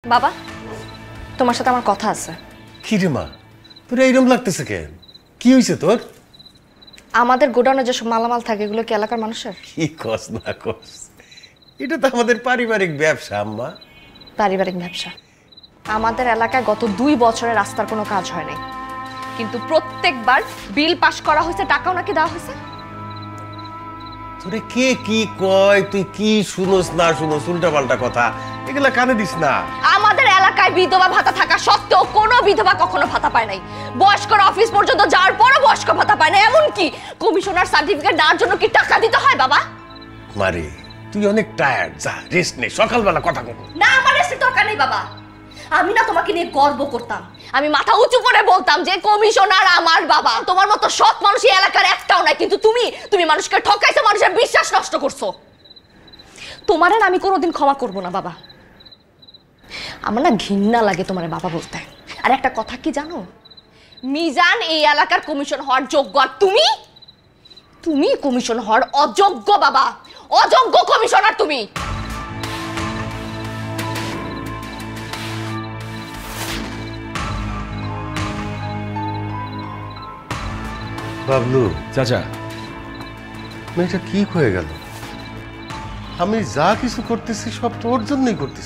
বাবা, তোমার সাথে আমার কথা আছে। কি রে মা, তোর এইরকম লাগতেছে কেন? কি হয়েছে তোর? আমাদের গোডাউনে যেসব মালামাল থাকে এগুলো কি এলাকার মানুষের? কি কস না কস, এটা তো আমাদের পারিবারিক ব্যবসা আম্মা। পারিবারিক ব্যবসা? আমাদের এলাকায় গত 2 বছরে রাস্তার কোনো কাজ হয় নাই, কিন্তু প্রত্যেকবার বিল পাস করা হয়েছে, টাকাও নাকি দেওয়া হয়েছে। তোরে কে কি কয়, তুই কি শুনোস না শুনোস উল্টা পাল্টা কথা, এগুলা কানে দিস না। আমাদের এলাকায় বিধবা ভাতা থাকা সত্ত্বেও কোনো বিধবা কখনো ভাতা পায় নাই। বয়স্কর অফিস পর্যন্ত যাওয়ার পরও বয়স্ক ভাতা পায় না। এমনকি কমিশনার সার্টিফিকেট নেওয়ার জন্য কি টাকা দিতে হয় বাবা? মারে তুই অনেক টায়ার্ড, যা রেস্ট নে, সকালবেলা কথা কব না। আমার রেস্টের দরকার নেই বাবা। আমি না তোমাকে নিয়ে গর্ব করতাম, আমি মাথা উঁচু করে বলতাম যে কমিশনার আমার বাবা। তোমার মতো সৎ মানুষ এই এলাকার একটাও নাই, কিন্তু তুমি মানুষকে ঠকাইছো, মানুষের বিশ্বাস নষ্ট করছো। তোমারে না আমি কোনোদিন ক্ষমা করব না বাবা। আমার না ঘৃণা লাগে তোমারে বাবা বলতে। আর একটা কথা কি জানো, মিজান এই এলাকার কমিশন হওয়ার যোগ্য, আর তুমি কমিশন হওয়ার অযোগ্য বাবা। অযোগ্য কমিশনার তুমি। বাবলু চাচা, মেয়েটা কি হয়ে গেল? আমি যা কিছু করতেছি সব তোর জন্যই করতেছি।